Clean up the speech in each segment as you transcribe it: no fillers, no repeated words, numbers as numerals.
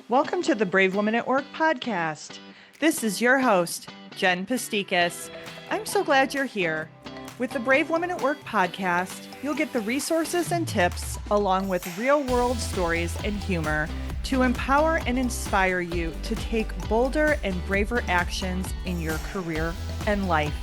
Welcome to the Brave Women at Work podcast. This is your host, Jen Pastikas. I'm so glad you're here. With the Brave Women at Work podcast, you'll get the resources and tips along with real-world stories and humor to empower and inspire you to take bolder and braver actions in your career and life.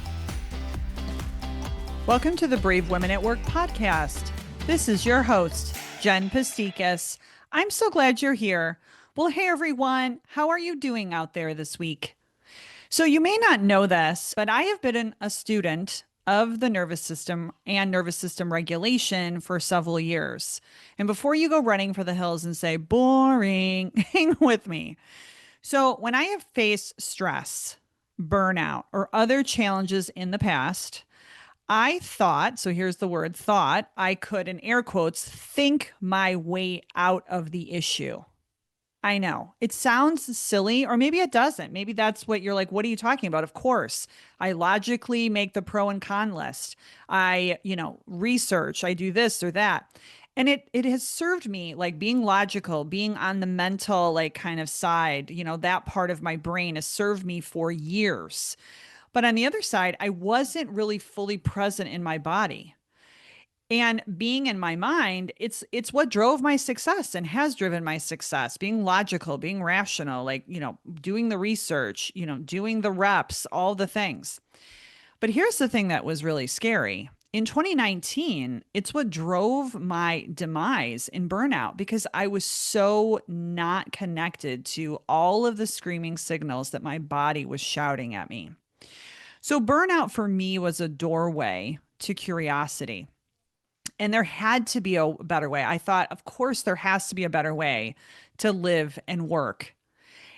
Welcome to the Brave Women at Work podcast. This is your host, Jen Pastikas. I'm so glad you're here. Well, hey everyone, how are you doing out there this week? So you may not know this, but I have been a student of the nervous system and nervous system regulation for several years. And before you go running for the hills and say, boring, hang with me. So when I have faced stress, burnout, or other challenges in the past, I thought, so here's the word thought, I could, in air quotes, think my way out of the issue. I know it sounds silly, or maybe it doesn't. Maybe that's what you're like, what are you talking about? Of course, I logically make the pro and con list. I, research, I do this or that. And it has served me, like being logical, being on the mental, like kind of side, that part of my brain has served me for years. But on the other side, I wasn't really fully present in my body. And being in my mind, it's what drove my success and has driven my success. Being logical, being rational, like, doing the research, doing the reps, all the things. But here's the thing that was really scary. In 2019, it's what drove my demise in burnout because I was so not connected to all of the screaming signals that my body was shouting at me. So burnout for me was a doorway to curiosity. And there had to be a better way. I thought, of course, there has to be a better way to live and work.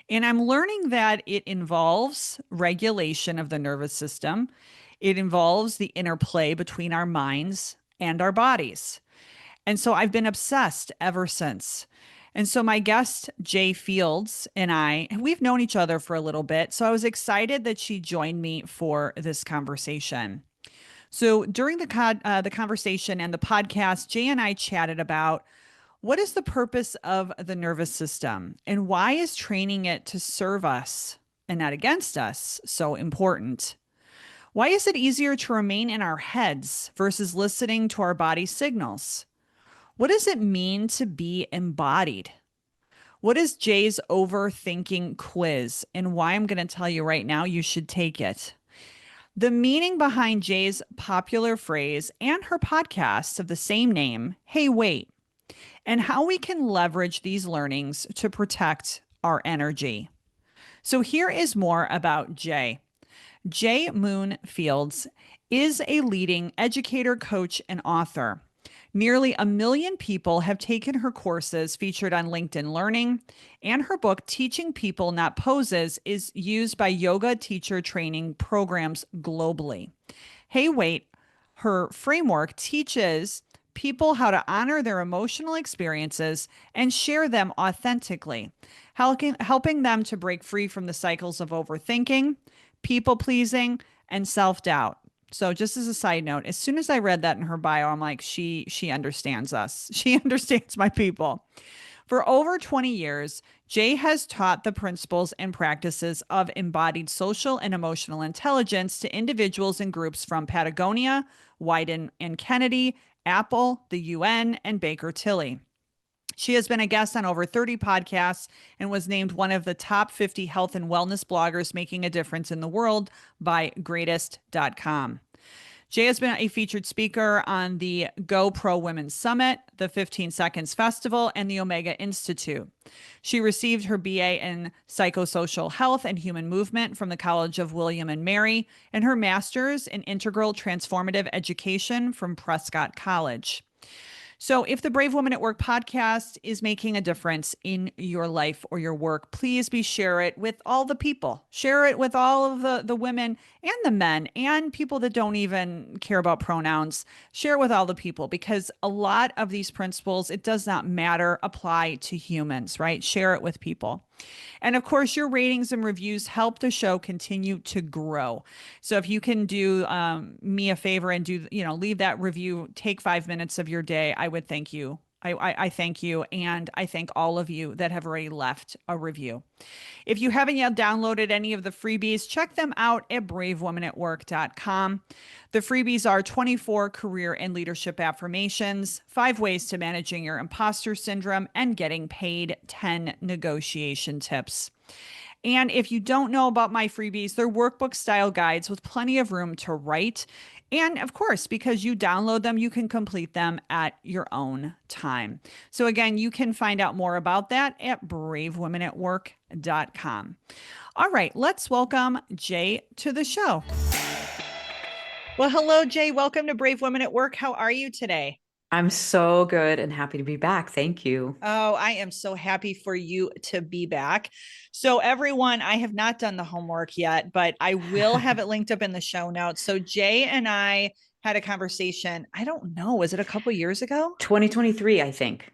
And I'm learning that it involves regulation of the nervous system. It involves the interplay between our minds and our bodies. And so I've been obsessed ever since. And so my guest, Jay Fields, and we've known each other for a little bit. So I was excited that she joined me for this conversation. So during the conversation and the podcast, Jay and I chatted about what is the purpose of the nervous system and why is training it to serve us and not against us so important? Why is it easier to remain in our heads versus listening to our body signals? What does it mean to be embodied? What is Jay's overthinking quiz and why I'm going to tell you right now you should take it? The meaning behind Jay's popular phrase and her podcast of the same name, Hey, Wait, and how we can leverage these learnings to protect our energy. So here is more about Jay. Jay Moon Fields is a leading educator, coach, and author. Nearly 1 million people have taken her courses featured on LinkedIn Learning, and her book, Teaching People Not Poses, is used by yoga teacher training programs globally. Hey, Wait, her framework teaches people how to honor their emotional experiences and share them authentically, helping them to break free from the cycles of overthinking, people pleasing, and self-doubt. So just as a side note, as soon as I read that in her bio, I'm like, she understands us. She understands my people. For over 20 years, Jay has taught the principles and practices of embodied social and emotional intelligence to individuals and groups from Patagonia, Wyden and Kennedy, Apple, the UN, and Baker Tilly. She has been a guest on over 30 podcasts and was named one of the top 50 health and wellness bloggers making a difference in the world by greatest.com. Jay has been a featured speaker on the Go Pro Women's Summit, the 15 Seconds Festival, and the Omega Institute. She received her BA in Psychosocial Health and Human Movement from the College of William and Mary and her master's in Integral Transformative Education from Prescott College. So if the Brave Women at Work podcast is making a difference in your life or your work, please share it with all the people. Share it with all of the women and the men and people that don't even care about pronouns. Share it with all the people because a lot of these principles, it does not matter, apply to humans, right? Share it with people. And of course, your ratings and reviews help the show continue to grow. So if you can do me a favor and leave that review, take 5 minutes of your day, I would thank you I thank you. And I thank all of you that have already left a review. If you haven't yet downloaded any of the freebies, check them out at bravewomanatwork.com. The freebies are 24 career and leadership affirmations, 5 ways to managing your imposter syndrome, and getting paid 10 negotiation tips. And if you don't know about my freebies, they're workbook style guides with plenty of room to write. And of course, because you download them, you can complete them at your own time. So, again, you can find out more about that at bravewomanatwork.com. All right, let's welcome Jay to the show. Well, hello, Jay. Welcome to Brave Women at Work. How are you today? I'm so good and happy to be back. Thank you. Oh, I am so happy for you to be back. So, everyone, I have not done the homework yet, but I will have it linked up in the show notes. So, Jay and I had a conversation. I don't know, was it a couple years ago? 2023, I think,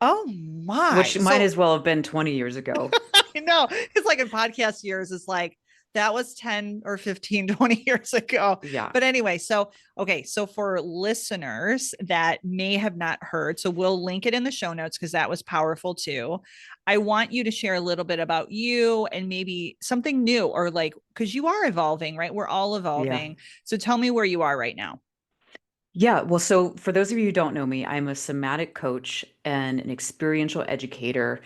Oh my. which might So, as well have been 20 years ago. I know it's like in podcast years, it's like that was 10 or 15, 20 years ago. Yeah. But anyway, so okay, so for listeners that may have not heard, so we'll link it in the show notes because that was powerful too. I want you to share a little bit about you and maybe something new, or like, because you are evolving, right? We're all Yeah. evolving. So tell me where you are right now. Yeah. Well, so for those of you who don't know me, I'm a somatic coach and an experiential educator,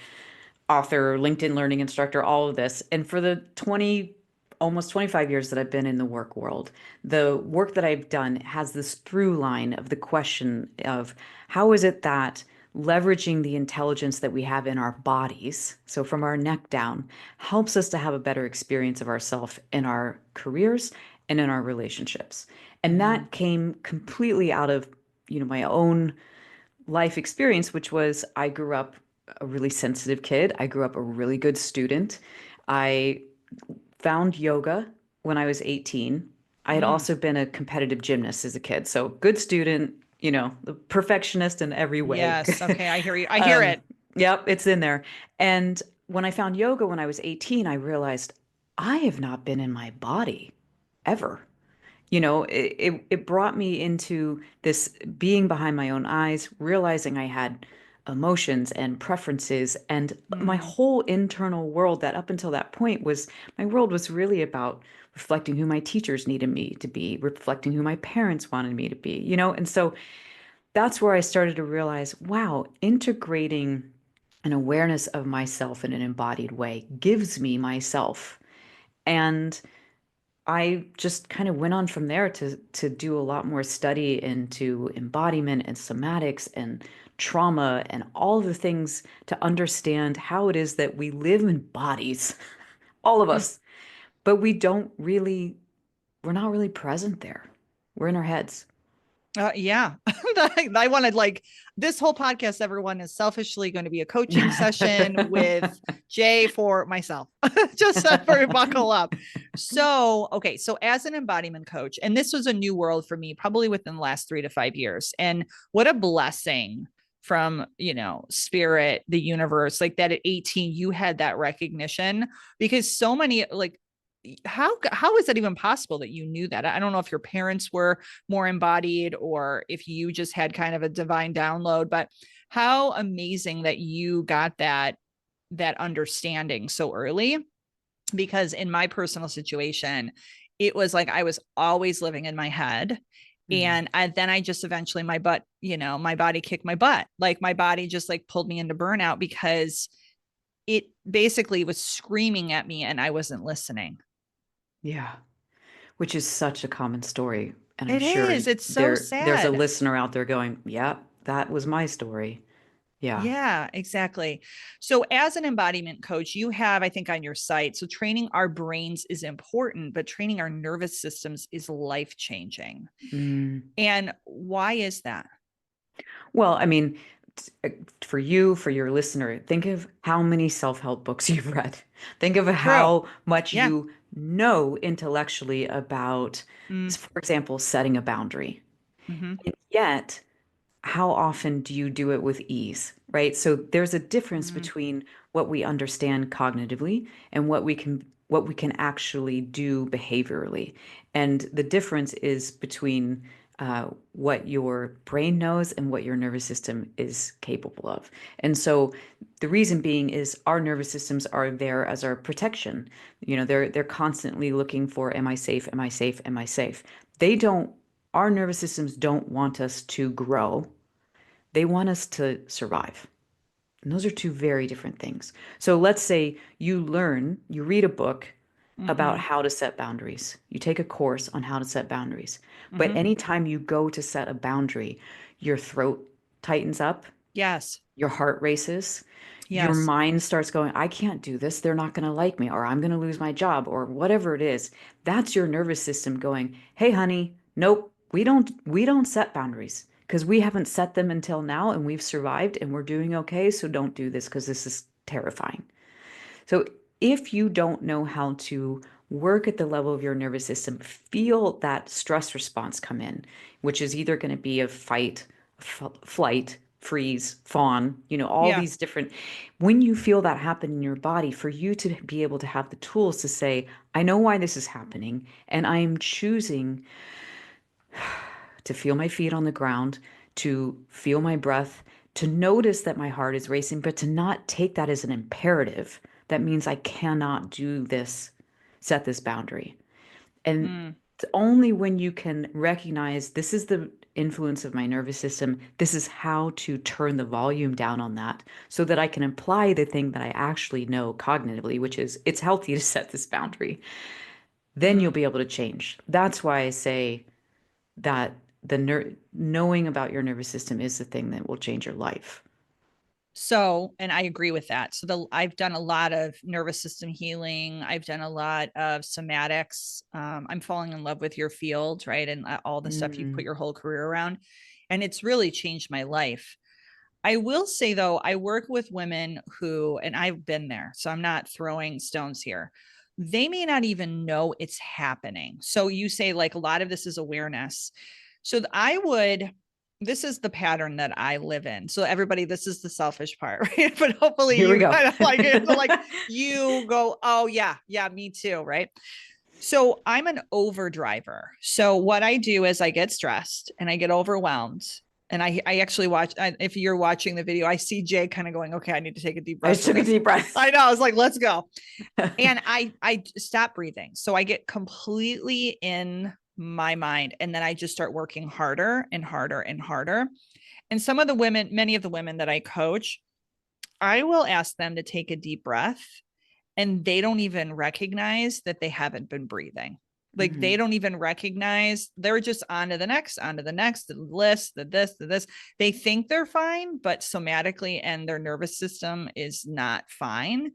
author, LinkedIn learning instructor, all of this. And for the 20, almost 25 years that I've been in the work world, the work that I've done has this through line of the question of how is it that leveraging the intelligence that we have in our bodies, so from our neck down, helps us to have a better experience of ourselves in our careers and in our relationships. And Mhm. that came completely out of, my own life experience, which was I grew up a really sensitive kid. I grew up a really good student. I found yoga when I was 18. I had Mm. also been a competitive gymnast as a kid. So good student, the perfectionist in every way. Yes. Okay. I hear you. I hear um, it. yep, it's in there. And when I found yoga when I was 18, I realized I have not been in my body ever. It brought me into this being behind my own eyes, realizing I had emotions and preferences, and my Mm. whole internal world that up until that point was my world was really about reflecting who my teachers needed me to be, reflecting who my parents wanted me to be, and so that's where I started to realize, wow, integrating an awareness of myself in an embodied way gives me myself. And I just kind of went on from there to do a lot more study into embodiment and somatics and trauma and all the things to understand how it is that we live in bodies, all of us, but we're not really present there. We're in our heads. Yeah. I wanted like this whole podcast, everyone is selfishly going to be a coaching session with Jay for myself, just for buckle up. So, okay. So, as an embodiment coach, and this was a new world for me, probably within the last 3 to 5 years. And what a blessing from, spirit, the universe, like that at 18, you had that recognition because so many, like, how is that even possible that you knew that? I don't know if your parents were more embodied or if you just had kind of a divine download, but how amazing that you got that understanding so early. Because in my personal situation, it was like I was always living in my head. Mm. Then I just eventually my body kicked my butt. Like my body just like pulled me into burnout because it basically was screaming at me and I wasn't listening. Yeah, which is such a common story. And I'm It sure is. It's so there's a sad. listener out there going, yeah, that was my story. Yeah. Yeah, exactly. So, as an embodiment coach, you have, I think, on your site, so training our brains is important, but training our nervous systems is life changing. Mm. And why is that? Well, I mean, for you, for your listener, think of how many self-help books you've read. Think of True. how much Yeah. you know intellectually about, Mm, for example, setting a boundary. hmm. And yet, how often do you do it with ease, right? So there's a difference Mm, between what we understand cognitively and what we can actually do behaviorally. And the difference is between what your brain knows and what your nervous system is capable of. And so the reason being is our nervous systems are there as our protection. They're constantly looking for, am I safe? Am I safe? Am I safe? They don't, our nervous systems don't want us to grow. They want us to survive. And those are two very different things. So let's say you read a book about Mm-hmm. how to set boundaries. You take a course on how to set boundaries. But Mm-hmm. anytime you go to set a boundary, your throat tightens up, Yes. your heart races, your Yes. mind starts going, I can't do this. They're not going to like me, or I'm going to lose my job, or whatever it is. That's your nervous system going, hey, honey, nope, we don't set boundaries because we haven't set them until now and we've survived and we're doing okay. So don't do this because this is terrifying. So if you don't know how to work at the level of your nervous system, feel that stress response come in, which is either going to be a fight, flight, freeze, fawn, all Yeah. these different. When you feel that happen in your body, for you to be able to have the tools to say, I know why this is happening, and I am choosing to feel my feet on the ground, to feel my breath, to notice that my heart is racing, but to not take that as an imperative. That means I cannot do this, set this boundary. And Mm. it's only when you can recognize this is the influence of my nervous system, this is how to turn the volume down on that so that I can apply the thing that I actually know cognitively, which is it's healthy to set this boundary. Then you'll Mm. be able to change. That's why I say that knowing about your nervous system is the thing that will change your life. So, and I agree with that. So I've done a lot of nervous system healing. I've done a lot of somatics. I'm falling in love with your field, right? And all the stuff you've put Mm, your whole career around. And it's really changed my life. I will say though, I work with women who, and I've been there, so I'm not throwing stones here. They may not even know it's happening. So you say like a lot of this is awareness. So I would, this is the pattern that I live in. So everybody, this is the selfish part, right? But hopefully here we you go. kind of like it. So like you go, oh yeah, yeah, me too, right? So I'm an overdriver. So what I do is I get stressed and I get overwhelmed. And I actually watch, if you're watching the video, I see Jay kind of going, okay, I need to take a deep I breath just for took a this. deep breath. I know. I was like, let's go. And I stop breathing. So I get completely in my mind. And then I just start working harder and harder and harder. And some of the women, many of the women that I coach, I will ask them to take a deep breath and they don't even recognize that they haven't been breathing. Like they Mhm. don't even recognize, they're just on to the next, the list, the this, the this. They think they're fine, but somatically and their nervous system is not fine.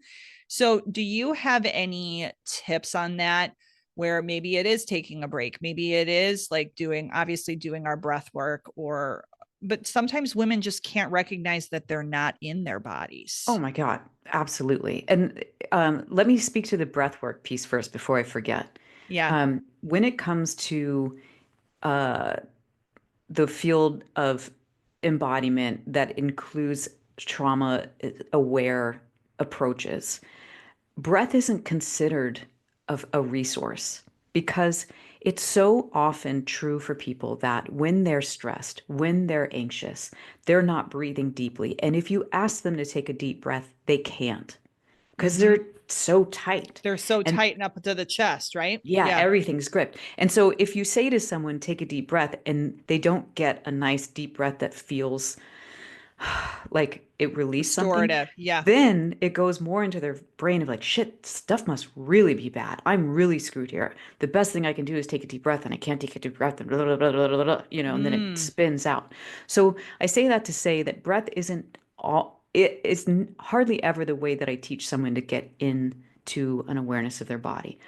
So, do you have any tips on that? Where maybe it is taking a break, maybe it is like doing, obviously doing our breath work, or but sometimes women just can't recognize that they're not in their Oh bodies. my God, absolutely. And let me speak to the breathwork piece first before I forget. Yeah. When it comes to uh, the field of embodiment that includes trauma aware approaches, breath isn't considered of a resource because it's so often true for people that when they're stressed, when they're anxious, they're not breathing deeply. And if you ask them to take a deep breath, they can't because Mm-hmm. they're so tight. They're so And tight and up to the chest, right? yeah, Yeah. everything's gripped. And so if you say to someone, take a deep breath, and they don't get a nice deep breath that feels like it released something, Restorative. Yeah. then it goes more into their brain of like, shit, stuff must really be bad. I'm really screwed here. The best thing I can do is take a deep breath, and I can't take a deep breath, and blah, blah, blah, blah, blah, blah, and then it Mm. spins out. So I say that to say that breath isn't all, it is hardly ever the way that I teach someone to get into an awareness of their body.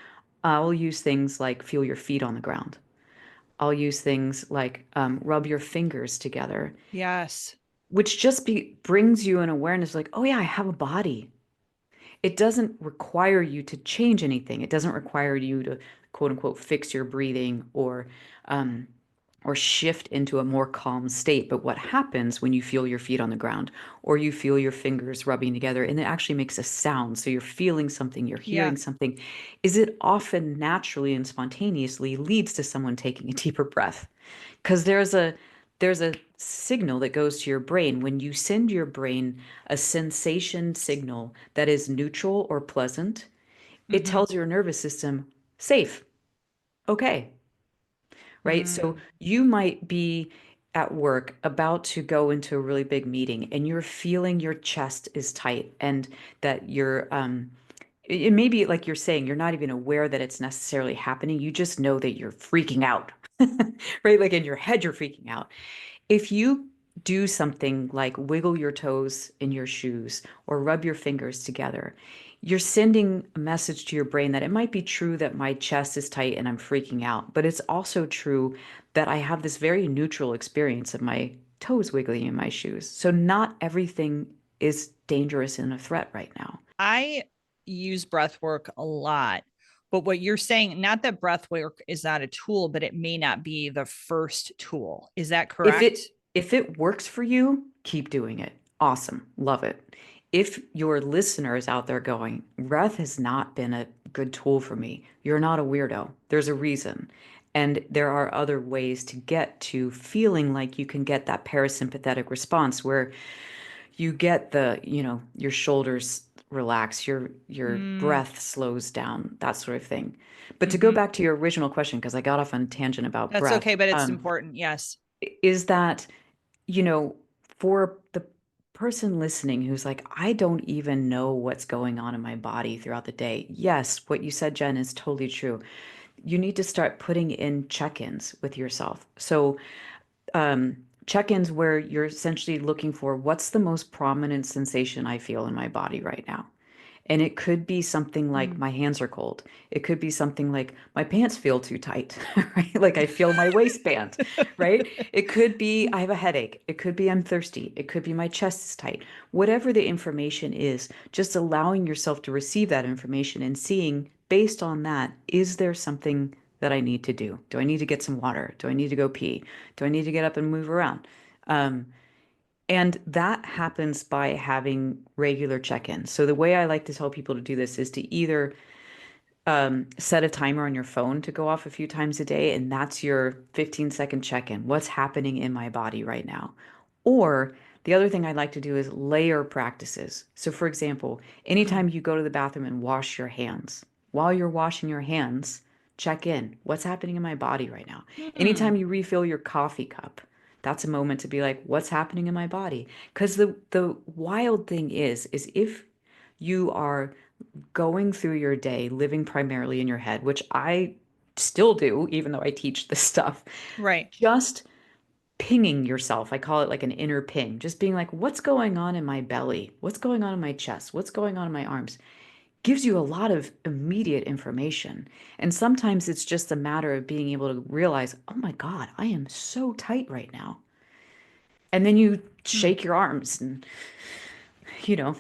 I'll use things like feel your feet on the ground. I'll use things like rub your fingers together, Yes. which just brings you an awareness like, oh yeah, I have a body. It doesn't require you to change anything. It doesn't require you to quote unquote fix your breathing um, or shift into a more calm state. But what happens when you feel your feet on the ground or you feel your fingers rubbing together and it actually makes a sound? So you're feeling something, you're Yeah. hearing something, is it often naturally and spontaneously leads to someone taking a deeper breath. Because there's a signal that goes to your brain when you send your brain a sensation signal that is neutral or pleasant. It Mm-hmm. tells your nervous system safe, okay, right? So Mm. you might be at work about to go into a really big meeting and you're feeling your chest is tight and that it may be like you're saying, you're not even aware that it's necessarily happening. You just know that you're freaking out, right? Like in your head, you're freaking out. If you do something like wiggle your toes in your shoes or rub your fingers together, you're sending a message to your brain that it might be true that my chest is tight and I'm freaking out, but it's also true that I have this very neutral experience of my toes wiggling in my shoes. So not everything is dangerous and a threat right now. I use breath work a lot. But what you're saying, not that breath work is not a tool, but it may not be the first tool. Is that If correct? it works for you, keep doing it. Awesome. Love it. If your listener is out there going, breath has not been a good tool for me, you're not a weirdo. There's a reason. And there are other ways to get to feeling like you can get that parasympathetic response where you get your shoulders relax, your Mm, breath slows down, that sort of thing. But to go hmm. back to your original question, because I got off on a tangent about That's breath, okay, but it's important. Yes. is that you know, for the person listening who's like, I don't even know what's going on in my body throughout the day. Yes, what you said, Jen, is totally true. You need to start putting in check-ins with yourself. So, check-ins where you're essentially looking for what's the most prominent sensation I feel in my body right now. And it could be something like Mm. my hands are cold. It could be something like my pants feel too tight, right? Like I feel my waistband, right? It could be I have a headache. It could be I'm thirsty. It could be my chest is tight. Whatever the information is, just allowing yourself to receive that information and seeing based on that, is there something that I need to do? Do I need to get some water? Do I need to go pee? Do I need to get up and move around? Um, and that happens by having regular check-ins. So the way I like to tell people to do this is to either set a timer on your phone to go off a few times a day, and that's your 15-second check-in. What's happening in my body right now? Or the other thing I like to do is layer practices. So for example, Mm, anytime you go to the bathroom and wash your hands, while you're washing your hands, check in. What's happening in my body right now? mm, Anytime you refill your coffee cup, that's a moment to be like, what's happening in my body? Because the wild thing is if you are going through your day living primarily in your head, which I still do, even though I teach this stuff, right. just pinging yourself. I call it like an inner ping, just being like, what's going on in my belly? What's going on in my chest? What's going on in my arms? Gives you a lot of immediate information. And sometimes it's just a matter of being able to realize, oh my God, I am so tight right now. And then you Mm, shake your arms and, you know,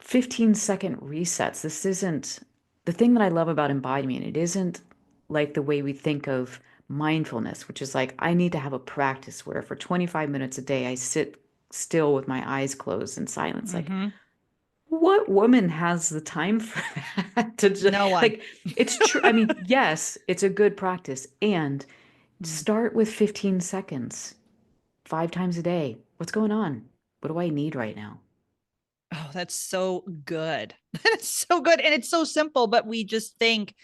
15-second resets. This isn't the thing that I love about embodiment. It isn't like the way we think of mindfulness, which is like, I need to have a practice where for 25 minutes a day, I sit still with my eyes closed in silence. Like, hmm. what woman has the time for that? To just, No one. like, it's true. I mean, yes, it's a good practice. And Mm. start with 15 seconds, 5 times a day. What's going on? What do I need right now? Oh, that's so good. That's so good. And it's so simple, but we just think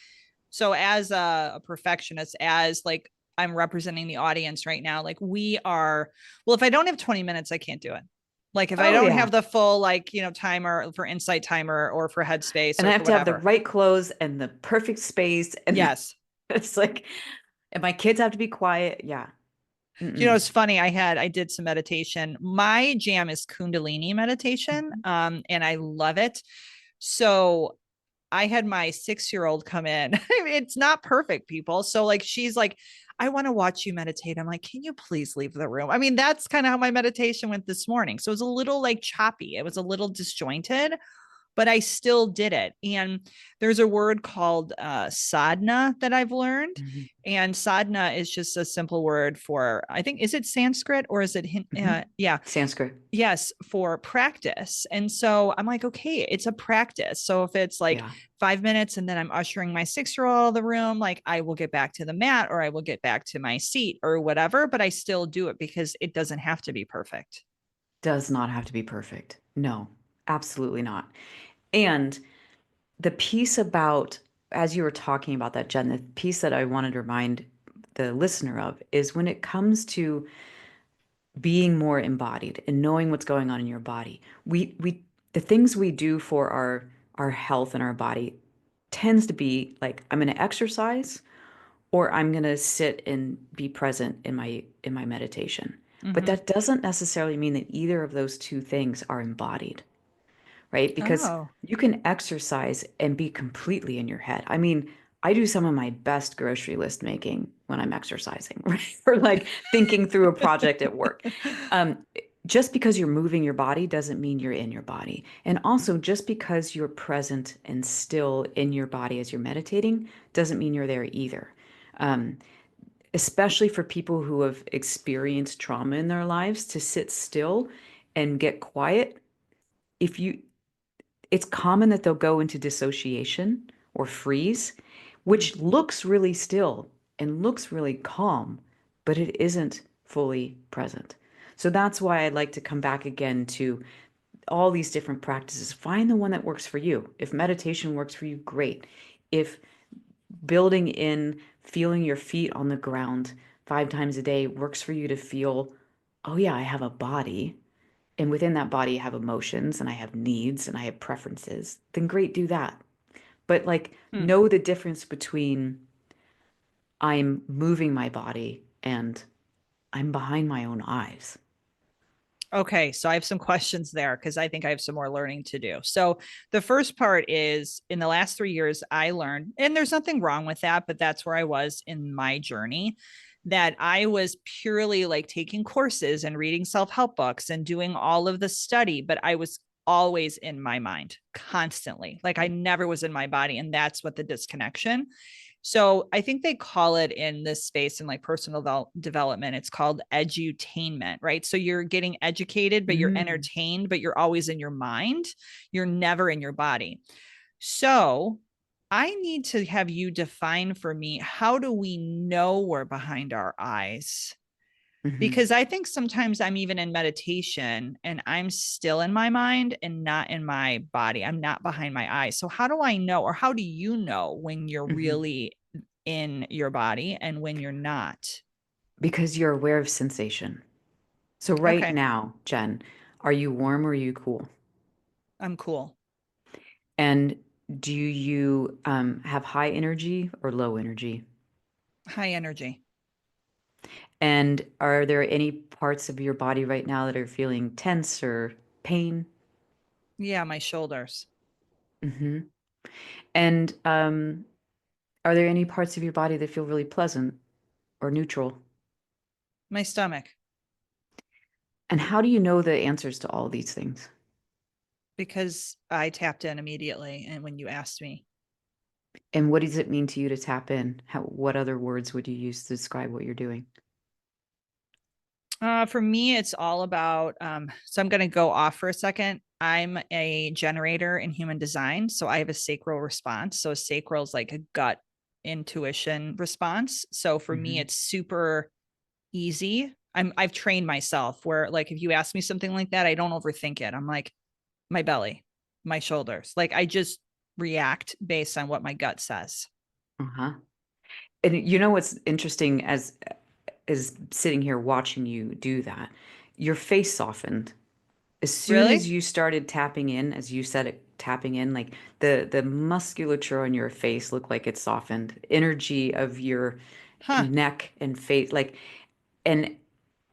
so as a perfectionist, as like I'm representing the audience right now, like we are, well, if I don't have 20 minutes, I can't do it. Like if I Oh, don't yeah. have the full, like, timer for Insight Timer or for Headspace And or I for have to have the whatever. right clothes and the perfect space. And Yes. it's like, and my kids have to be quiet. Yeah. Mm-mm. It's funny. I did some meditation. My jam is Kundalini meditation. Mhm. And I love it. So I had my 6 year old come in. It's not perfect, people. So, like, she's like, I want to watch you meditate. I'm like, can you please leave the room? I mean, that's kind of how my meditation went this morning. So it was a little like choppy, it was a little disjointed, but I still did it. And there's a word called sadhana that I've learned. Hmm. And sadhana is just a simple word for, I think, is it Sanskrit or is it, Hmm. yeah, Sanskrit. yes, for practice. And so I'm like, okay, it's a practice. So if it's like Yeah. 5 minutes and then I'm ushering my 6-year-old out of the room, like I will get back to the mat or I will get back to my seat or whatever, but I still do it because it doesn't have to be perfect. Does not have to be perfect. No, absolutely not. And the piece about, as you were talking about that, Jen, the piece that I wanted to remind the listener of is when it comes to being more embodied and knowing what's going on in your body, we the things we do for our health and our body tends to be like, I'm going to exercise or I'm going to sit and be present in my meditation. But Mm-hmm. that doesn't necessarily mean that either of those two things are embodied, right? Because Oh. you can exercise and be completely in your head. I mean, I do some of my best grocery list making when I'm exercising, right? Or like thinking through a project at work. Um, just because you're moving your body doesn't mean you're in your body. And also, just because you're present and still in your body as you're meditating doesn't mean you're there either. Um, Especially for people who have experienced trauma in their lives, to sit still and get quiet, if you it's common that they'll go into dissociation or freeze, which looks really still and looks really calm, but it isn't fully present. So that's why I like to come back again to all these different practices. Find the one that works for you. If meditation works for you, great. If building in feeling your feet on the ground 5 times a day works for you to feel, oh yeah, I have a body, and within that body I have emotions and I have needs and I have preferences, then great, do that. But like, Hmm. know the difference between I'm moving my body and I'm behind my own eyes. Okay, so I have some questions there because I think I have some more learning to do. So, the first part is in the last 3 years, I learned, and there's nothing wrong with that, but that's where I was in my journey, that I was purely like taking courses and reading self help books and doing all of the study, but I was always in my mind constantly. Like I never was in my body. And that's what the disconnection. So I think they call it in this space in like personal development, it's called edutainment, right? So you're getting educated, but you're Mm. entertained, but you're always in your mind. You're never in your body. So I need to have you define for me, how do we know we're behind our eyes? Hmm. Because I think sometimes I'm even in meditation and I'm still in my mind and not in my body. I'm not behind my eyes. So, how do I know, or how do you know when you're Hmm. really in your body and when you're not? Because you're aware of sensation. So right Okay, now, Jen, are you warm or are you cool? I'm cool. And do you have high energy or low energy? High energy. And are there any parts of your body right now that are feeling tense or pain? Yeah, my shoulders, Hmm. And are there any parts of your body that feel really pleasant or neutral? my stomach, And how do you know the answers to all these things? because I tapped in immediately. And when you asked me, And what does it mean to you to tap in? What other words would you use to describe what you're doing? for me, it's all about. So I'm going to go off for a second. I'm a generator in human design. So I have a sacral response. So sacral is like a gut intuition response. So for me, Hmm. it's super easy. I've trained myself where like if you ask me something like that, I don't overthink it. I'm like, my belly, my shoulders. Like I just react based on what my gut says. Uh-huh. And you know what's interesting as is sitting here watching you do that, your face softened as soon as Really? you started tapping in, as you said it, tapping in, like the musculature on your face looked like it softened. Energy of your Huh. neck and face, like, and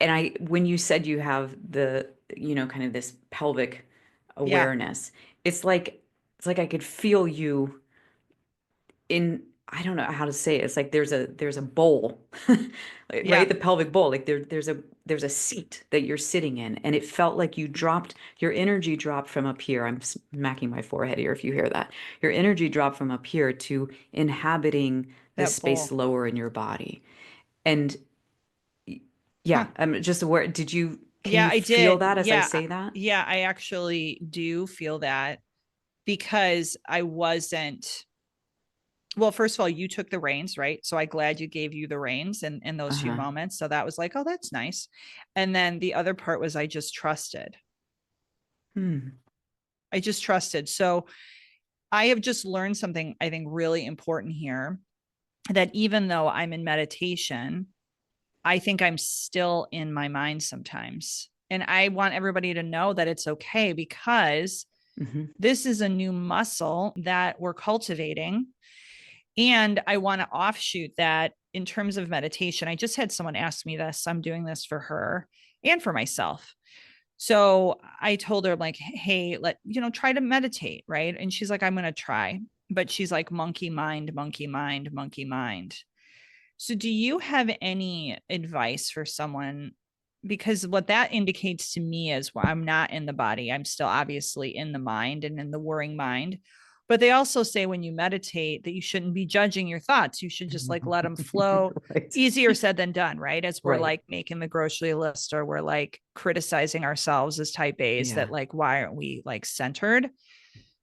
I when you said you have the, kind of this pelvic Yeah. awareness, it's like I could feel you in. I don't know how to say it. It's like there's a bowl, Yeah, right? The pelvic bowl. Like there's a seat that you're sitting in, and it felt like your energy dropped from up here. I'm smacking my forehead here if you hear that. Your energy dropped from up here to inhabiting the that space bowl. lower in your body. And yeah, Huh. I'm just aware. Can Yeah, you I feel did. that as I Yeah. say that? Yeah, I actually do feel that because I wasn't, well, first of all, you took the reins, right? So I glad you gave you the reins in those few Uh-huh. moments. So that was like, oh, that's nice. And then the other part was I just trusted. Hmm. I just trusted. So I have just learned something I think really important here, that even though I'm in meditation, I think I'm still in my mind sometimes. And I want everybody to know that it's okay, because Hmm. this is a new muscle that we're cultivating. And I want to offshoot that in terms of meditation. I just had someone ask me this. I'm doing this for her and for myself. So I told her, like, hey, try to meditate. Right. And she's like, I'm going to try. But she's like, monkey mind, monkey mind, monkey mind. So, do you have any advice for someone? Because what that indicates to me is, well, I'm not in the body. I'm still obviously in the mind and in the worrying mind. But they also say when you meditate that you shouldn't be judging your thoughts. You should just like let them flow. Right. Easier said than done, right? As we're Right. like making the grocery list, or we're like criticizing ourselves as type A's, Yeah. that like, why aren't we like centered?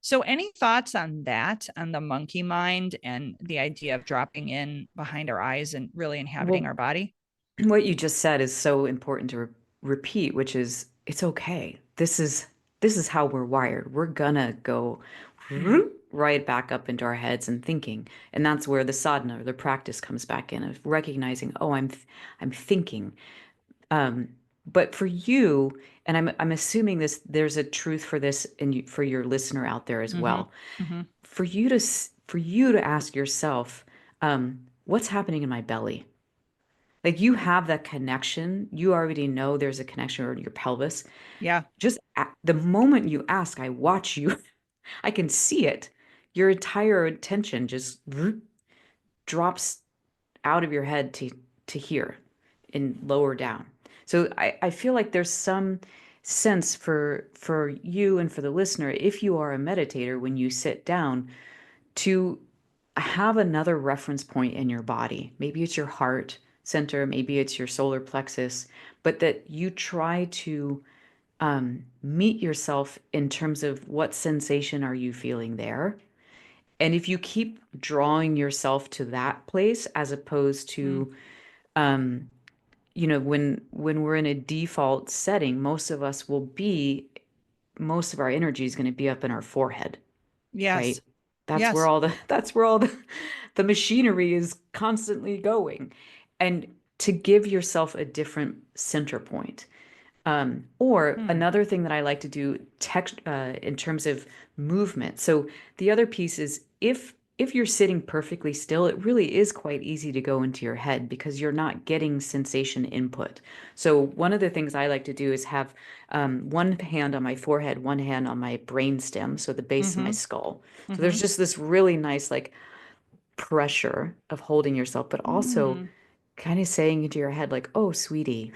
So, any thoughts on that, on the monkey mind and the idea of dropping in behind our eyes and really inhabiting our Well, body? what you just said is so important to repeat, which is it's okay. This is how we're wired. We're gonna go Mm, right back up into our heads and thinking, and that's where the sadhana or the practice comes back in of recognizing, oh, I'm thinking. Um, but for you, and I'm assuming there's a truth for this and for your listener out there as mm-hmm, well. mm-hmm, For you to ask yourself, what's happening in my belly? Like you have that connection. You already know there's a connection in your pelvis. yeah. Just the moment you ask, I watch you, I can see it. Your entire attention just drops out of your head to here and lower down. So I feel like there's some sense for you and for the listener, if you are a meditator, when you sit down, to have another reference point in your body. Maybe it's your heart center, maybe it's your solar plexus, but that you try to meet yourself in terms of what sensation are you feeling there. And if you keep drawing yourself to that place as opposed Mm, to when we're in a default setting, most of our energy is going to be up in our forehead, yes. right? That's where Yes. all the that's where all the machinery is constantly going. And to give yourself a different center point. Or Hmm. another thing that I like to do in terms of movement. So the other piece is if you're sitting perfectly still, it really is quite easy to go into your head because you're not getting sensation input. So one of the things I like to do is have one hand on my forehead, one hand on my brain stem, so the base of my Mm-hmm. skull. So Mm-hmm. there's just this really nice like pressure of holding yourself, but also Mm, kind of saying into your head, like, oh, sweetie,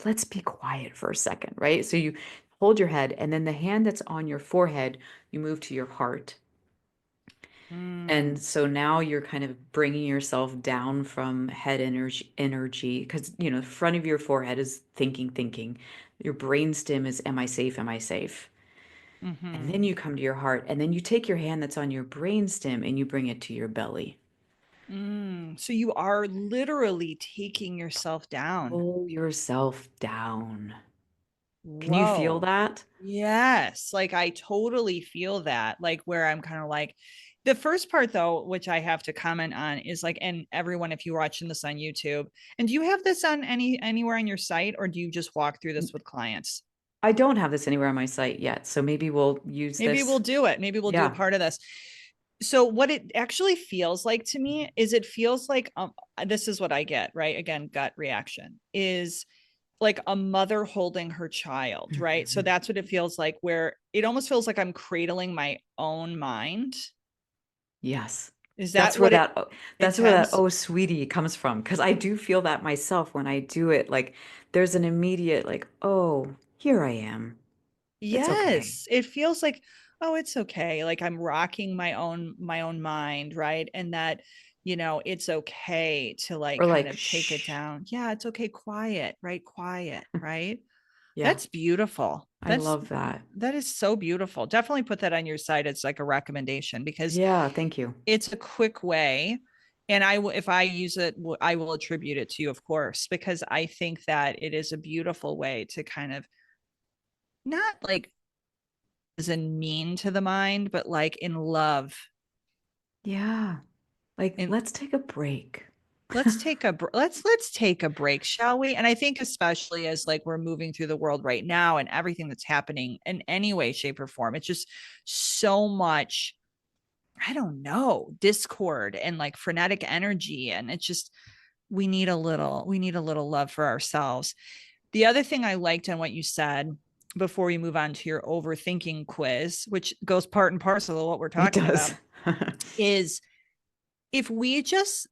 let's be quiet for a second, right? So you hold your head, and then the hand that's on your forehead, you move to your heart. And mm, so now you're kind of bringing yourself down from head energy, because, the front of your forehead is thinking, thinking. Your brainstem is, am I safe? Am I safe? And mm-hmm. then you come to your heart, and then you take your hand that's on your brainstem and you bring it to your belly. So you are literally taking yourself down. Pull yourself down. Can you feel Whoa. that? Yes. Like I totally feel that. Like where I'm kind of like, the first part though, which I have to comment on is like, and everyone, if you're watching this on YouTube, and do you have this on anywhere on your site, or do you just walk through this with clients? I don't have this anywhere on my site yet, so maybe we'll use Maybe we'll this. do it. Maybe we'll do a Yeah. part of this. So what it actually feels like to me is, it feels like this is what I get, right? Again, gut reaction is like a mother holding her child, right? So that's what it feels like, where it almost feels like I'm cradling my own mind. Yes. Is that That's where what it that intense? oh sweetie comes from. Because I do feel that myself when I do it. Like there's an immediate like, oh, here I am. It's okay. Yes, it feels like, oh, it's okay. Like I'm rocking my own mind, right? And that, it's okay to like Or kind like, of take it shh. down. Yeah, it's okay. Quiet, right? Quiet, right? Yeah, That's beautiful. I love that. That is so beautiful. Definitely put that on your site. It's like a recommendation because Yeah, thank you. it's a quick way. And I will, if I use it, I will attribute it to you, of course, because I think that it is a beautiful way to kind of not like as in mean to the mind, but like in love. Yeah. Like, And let's take a break. let's take a break, shall we? And I think especially as like we're moving through the world right now and everything that's happening in any way, shape, or form, it's just so much, I don't know, discord and like frenetic energy. And it's just we need a little love for ourselves. The other thing I liked on what you said before we move on to your overthinking quiz, which goes part and parcel of what we're It talking does. about, is if we just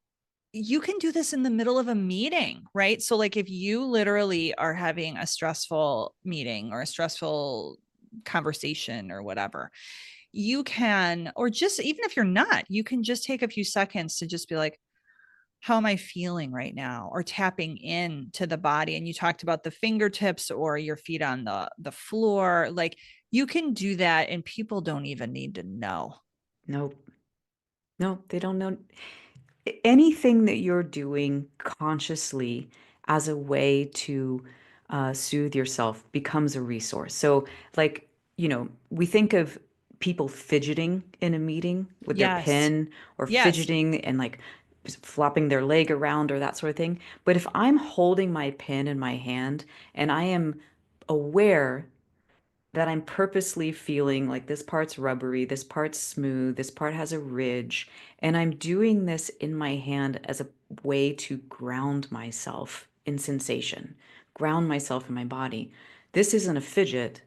you can do this in the middle of a meeting, right? So like if you literally are having a stressful meeting or a stressful conversation or whatever, you can, or just even if you're not, you can just take a few seconds to just be like, how am I feeling right now? Or tapping in to the body. And you talked about the fingertips or your feet on the floor. Like you can do that and people don't even need to know. Nope. No, they don't know. Anything that you're doing consciously as a way to soothe yourself becomes a resource. So, like, we think of people fidgeting in a meeting with their Yes. pen or Yes. fidgeting and like flopping their leg around or that sort of thing. But if I'm holding my pen in my hand and I am aware that I'm purposely feeling like this part's rubbery, this part's smooth, this part has a ridge, and I'm doing this in my hand as a way to ground myself in sensation, ground myself in my body. This isn't a fidget,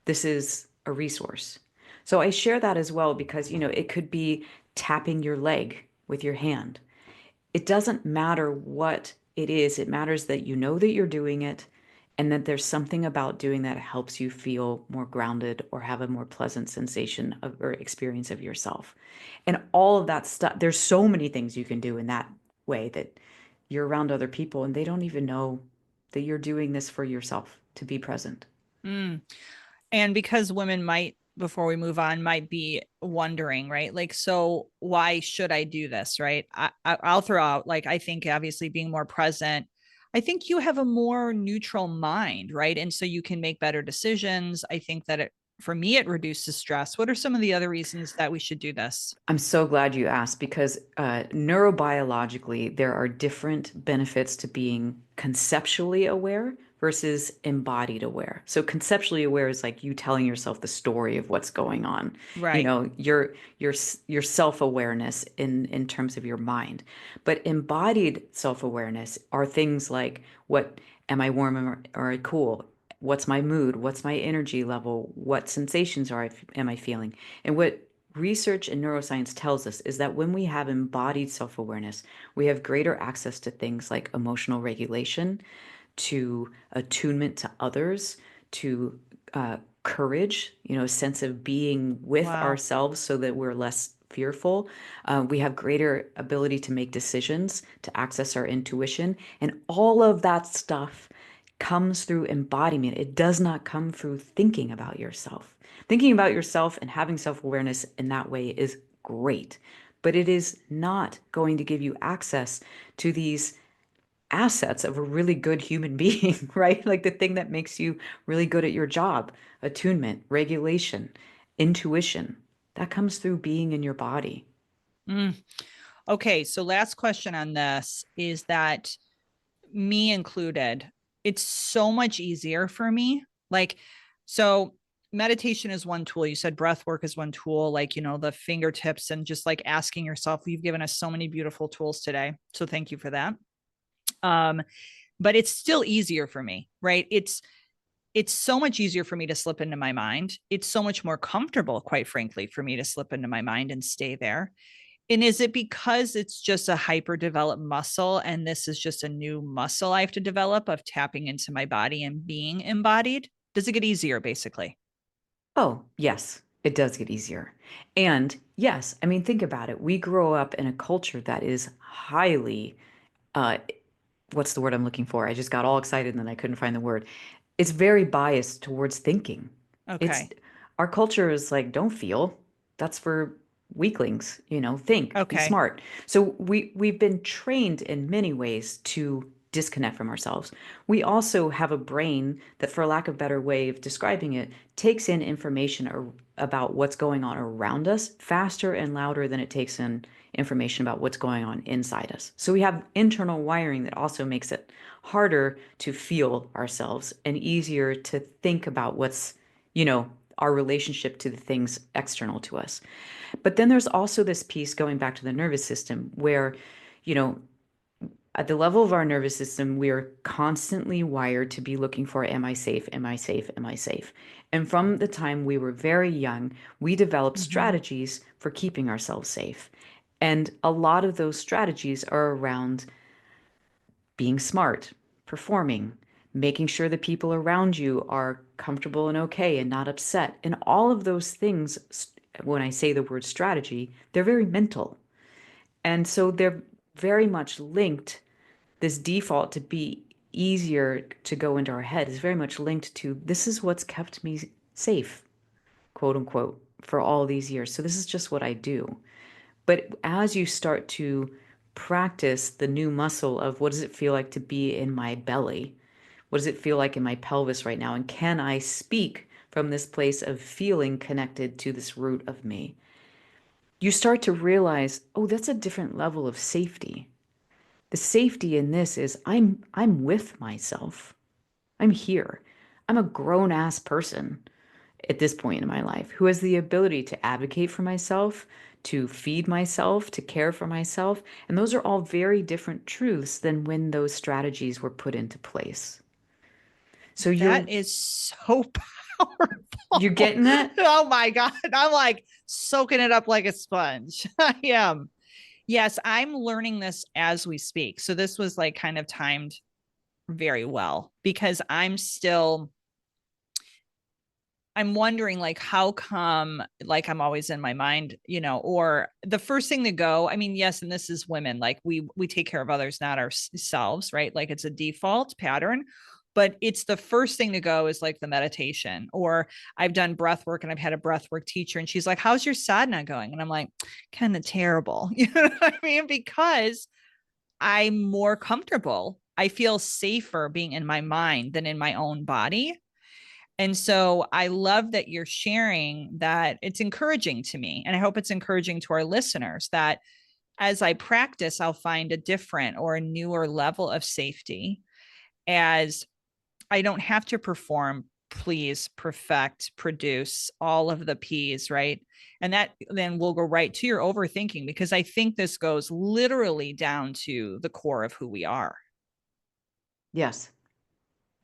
this is a resource. So I share that as well because, it could be tapping your leg with your hand. It doesn't matter what it is, it matters that you know that you're doing it and that there's something about doing that helps you feel more grounded or have a more pleasant sensation of or experience of yourself. And all of that stuff, there's so many things you can do in that way that you're around other people and they don't even know that you're doing this for yourself to be present. Mm. And because women might, before we move on, might be wondering, right? Like, so why should I do this, right? I'll throw out, like, I think obviously being more present, I think you have a more neutral mind, right? And so you can make better decisions. I think that for me, it reduces stress. What are some of the other reasons that we should do this? I'm so glad you asked because neurobiologically, there are different benefits to being conceptually aware versus embodied aware. So conceptually aware is like you telling yourself the story of what's going on. Right. Your self-awareness in terms of your mind. But embodied self-awareness are things like what am I warm or I cool? What's my mood? What's my energy level? What sensations am I feeling? And what research and neuroscience tells us is that when we have embodied self awareness, we have greater access to things like emotional regulation, to attunement to others, to courage, a sense of being with Wow. ourselves so that we're less fearful. We have greater ability to make decisions, to access our intuition, and all of that stuff comes through embodiment. It does not come through thinking about yourself. Thinking about yourself and having self awareness in that way is great, but it is not going to give you access to these assets of a really good human being, right? Like the thing that makes you really good at your job, attunement, regulation, intuition. That comes through being in your body. Mm. Okay. So, last question on this is that me included, it's so much easier for me. Like, so meditation is one tool. You said breath work is one tool, like, the fingertips and just like asking yourself. You've given us so many beautiful tools today. So thank you for that. Um, but it's still easier for me, right? It's so much easier for me to slip into my mind. It's so much more comfortable, quite frankly, for me to slip into my mind and stay there. And is it because it's just a hyper developed muscle and this is just a new muscle I have to develop of tapping into my body and being embodied? Does it get easier basically? Oh, yes, it does get easier. And yes, I mean, think about it. We grow up in a culture that is highly, uh, what's the word I'm looking for? I just got all excited and then I couldn't find the word. It's very biased towards thinking. It's Okay. our culture is like, don't feel. That's for weaklings, think, be Okay. smart. So we've been trained in many ways to disconnect from ourselves. We also have a brain that, for lack of a better way of describing it, takes in information about what's going on around us faster and louder than it takes in information about what's going on inside us. So we have internal wiring that also makes it harder to feel ourselves and easier to think about what's, you know, our relationship to the things external to us. But then there's also this piece going back to the nervous system where, you know, at the level of our nervous system, we are constantly wired to be looking for, am I safe? Am I safe? Am I safe? And from the time we were very young, we developed Mm-hmm. strategies for keeping ourselves safe. And a lot of those strategies are around being smart, performing, making sure the people around you are comfortable and okay and not upset. And all of those things, when I say the word strategy, they're very mental. And so they're very much linked. This default to be easier to go into our head is very much linked to this is what's kept me safe, quote unquote, for all these years. So this is just what I do. But as you start to practice the new muscle of what does it feel like to be in my belly? What does it feel like in my pelvis right now? And can I speak from this place of feeling connected to this root of me? You start to realize, oh, that's a different level of safety. The safety in this is I'm with myself. I'm here. I'm a grown ass person at this point in my life who has the ability to advocate for myself, to feed myself, to care for myself. And those are all very different truths than when those strategies were put into place. So That is so you're powerful. getting that? Oh my God. I'm like soaking it up like a sponge. I am. Yes, I'm learning this as we speak. So this was like kind of timed very well because I'm wondering like how come like I'm always in my mind, or the first thing to go, I mean, yes, and this is women, like we take care of others, not ourselves, right? Like it's a default pattern, but it's the first thing to go is like the meditation. Or I've done breath work and I've had a breath work teacher and she's like, how's your sadhana going? And I'm like, kind of terrible. You know what I mean? Because I'm more comfortable. I feel safer being in my mind than in my own body. And so I love that you're sharing that. It's encouraging to me. And I hope it's encouraging to our listeners that as I practice, I'll find a different or a newer level of safety as I don't have to perform, please, perfect, produce all of the P's, right? And that then will go right to your overthinking because I think this goes literally down to the core of who we are. Yes,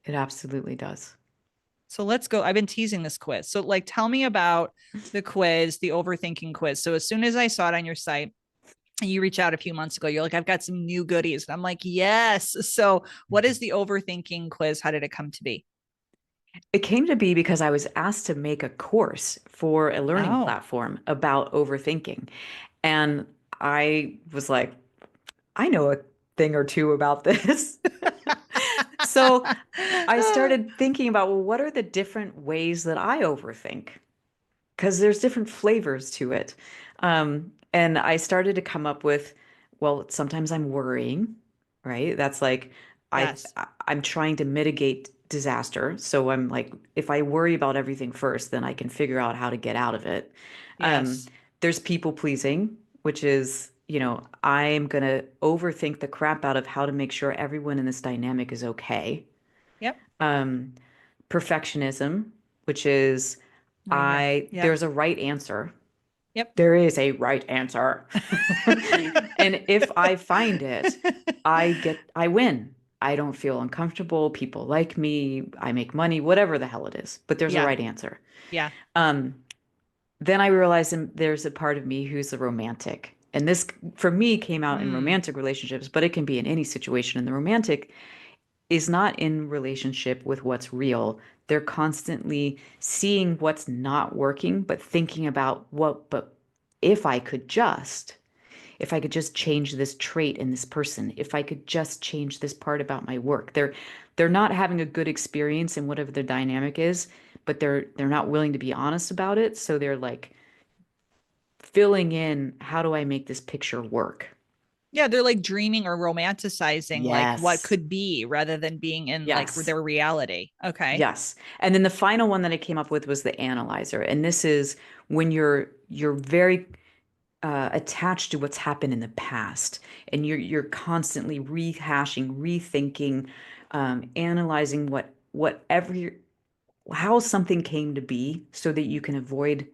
it absolutely does. So let's go. I've been teasing this quiz. So, like, tell me about the quiz, the overthinking quiz. So, as soon as I saw it on your site, and you reach out a few months ago, you're like, I've got some new goodies. And I'm like, yes. So, what is the overthinking quiz? How did it come to be? It came to be because I was asked to make a course for a learning Oh, platform about overthinking. And I was like, I know a thing or two about this. So I started thinking about, well, what are the different ways that I overthink? Because there's different flavors to it. And I started to come up with, well, sometimes I'm worrying, right? That's like yes, I'm trying to mitigate disaster. So I'm like, if I worry about everything first, then I can figure out how to get out of it. Um, yes. there's people pleasing, which is, I'm gonna overthink the crap out of how to make sure everyone in this dynamic is okay. Yep. Um, perfectionism, which is Right here. Yep. there's a right answer. Yep. There is a right answer. And if I find it, I win. I don't feel uncomfortable. People like me. I make money, whatever the hell it is. But there's a Yeah. right answer. Yeah. Um, then I realized there's a part of me who's a romantic. And this, for me, came out in Mm. romantic relationships, but it can be in any situation. And the romantic is not in relationship with what's real. They're constantly seeing what's not working, but thinking about but if I could just, if I could just change this trait in this person, if I could just change this part about my work. They're not having a good experience in whatever the dynamic is, but they're not willing to be honest about it. So they're like filling in, how do I make this picture work? Yeah, they're like dreaming or romanticizing like what Yes. could be rather than being in like Yes. their reality. Okay. Yes. And then the final one that I came up with was the analyzer. And this is when you're very attached to what's happened in the past, and you're constantly rehashing, rethinking, analyzing whatever how something came to be so that you can avoid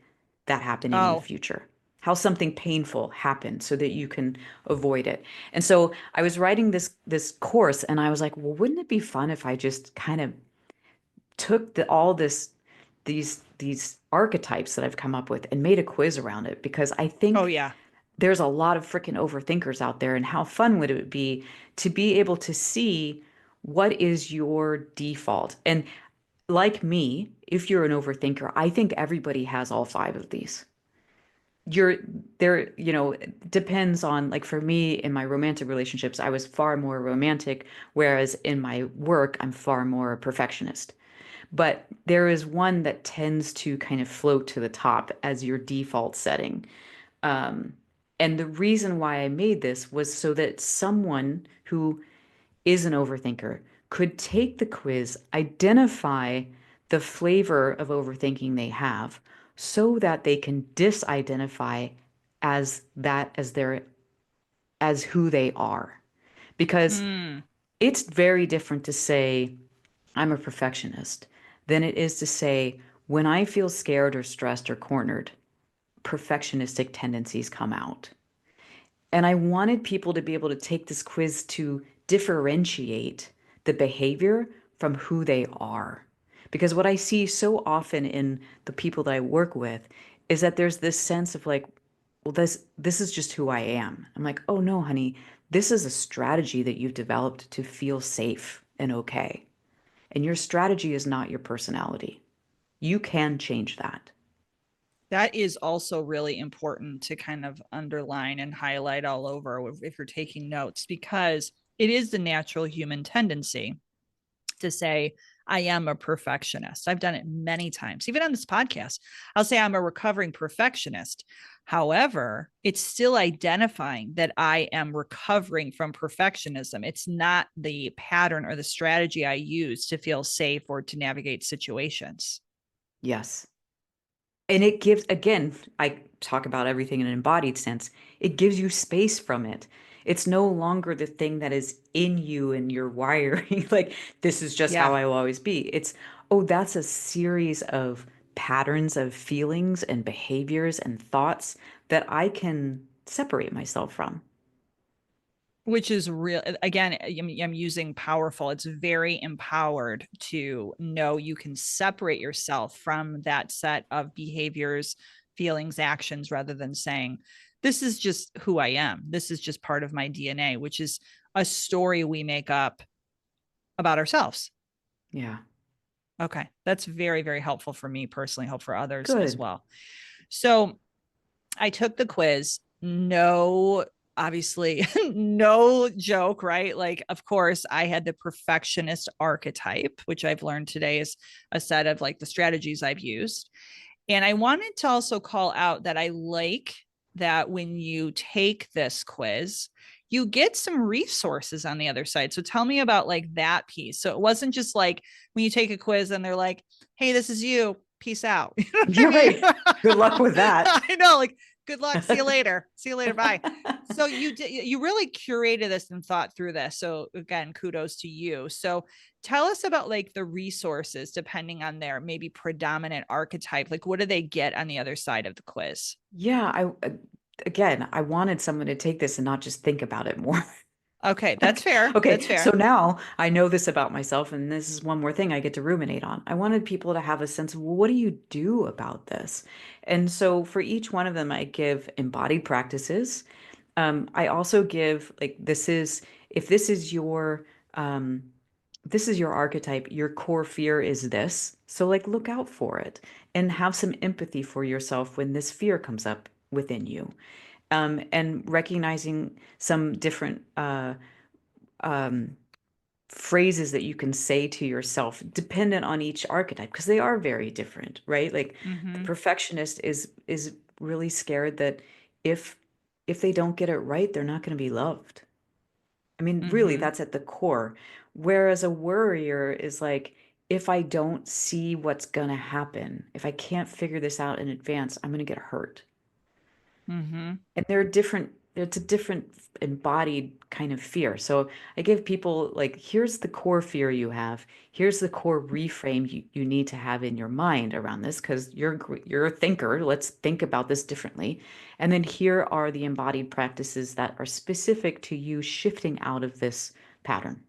that happening in the Oh, future. How something painful happened so that you can avoid it. And so I was writing this course and I was like, well, wouldn't it be fun if I just kind of took all these archetypes that I've come up with and made a quiz around it, because I oh think yeah. there's a lot of freaking overthinkers out there, and how fun would it be to be able to see what is your default. And like me, if you're an overthinker, I think everybody has all five of these. You're there, it depends on, like, for me in my romantic relationships, I was far more romantic, whereas in my work, I'm far more a perfectionist. But there is one that tends to kind of float to the top as your default setting. Um, and the reason why I made this was so that someone who is an overthinker could take the quiz, identify the flavor of overthinking they have, so that they can disidentify as who they are. Because Mm. it's very different to say I'm a perfectionist than it is to say when I feel scared or stressed or cornered, perfectionistic tendencies come out. And I wanted people to be able to take this quiz to differentiate the behavior from who they are. Because what I see so often in the people that I work with is that there's this sense of like, well, this is just who I am. I'm like, oh no, honey, this is a strategy that you've developed to feel safe and okay. And your strategy is not your personality. You can change that. That is also really important to kind of underline and highlight all over if you're taking notes, because it is the natural human tendency to say, I am a perfectionist. I've done it many times, even on this podcast. I'll say I'm a recovering perfectionist. However, it's still identifying that I am recovering from perfectionism. It's not the pattern or the strategy I use to feel safe or to navigate situations. Yes. And it gives, again, I talk about everything in an embodied sense. It gives you space from it. It's no longer the thing that is in you and your wiring. Like, this is just how Yeah, I will always be. It's, oh, that's a series of patterns of feelings and behaviors and thoughts that I can separate myself from. which is real. Again, I'm using powerful. It's very empowered to know you can separate yourself from that set of behaviors, feelings, actions, rather than saying, this is just who I am. This is just part of my DNA, which is a story we make up about ourselves. Yeah. Okay. That's very, very helpful for me personally, hope for others as Good. well. So I took the quiz. No, obviously, no joke, right? Like, of course, I had the perfectionist archetype, which I've learned today is a set of like the strategies I've used. And I wanted to also call out that I like that when you take this quiz, you get some resources on the other side. So tell me about like that piece. So it wasn't just like when you take a quiz and they're like, hey, this is you. Peace out. You know what I You're mean? right. Good luck with that. I know, like, good luck. See you later. See you later. Bye. So you really curated this and thought through this. So again, kudos to you. So tell us about like the resources depending on their maybe predominant archetype. Like what do they get on the other side of the quiz? Yeah, again, I wanted someone to take this and not just think about it more. Okay, that's fair. Okay, That's so fair. now I know this about myself, and this is one more thing I get to ruminate on. I wanted people to have a sense of, well, what do you do about this? And so for each one of them, I give embodied practices. I also give like if um, this is your archetype, your core fear is this. So like look out for it and have some empathy for yourself when this fear comes up within you. And recognizing some different um, phrases that you can say to yourself dependent on each archetype because they are very different, right? Like the Mm-hmm. perfectionist is really scared that if if they don't get it right, they're not going to be loved. I mean, really, Mm-hmm. that's at the core. Whereas a worrier is like, if I don't see what's going to happen, if I can't figure this out in advance, I'm going to get hurt. Mm-hmm. And they're different, it's a different embodied kind of fear. So I give people like, here's the core fear you have. Here's the core reframe you need to have in your mind around this because you're a thinker. Let's think about this differently. And then here are the embodied practices that are specific to you shifting out of this pattern.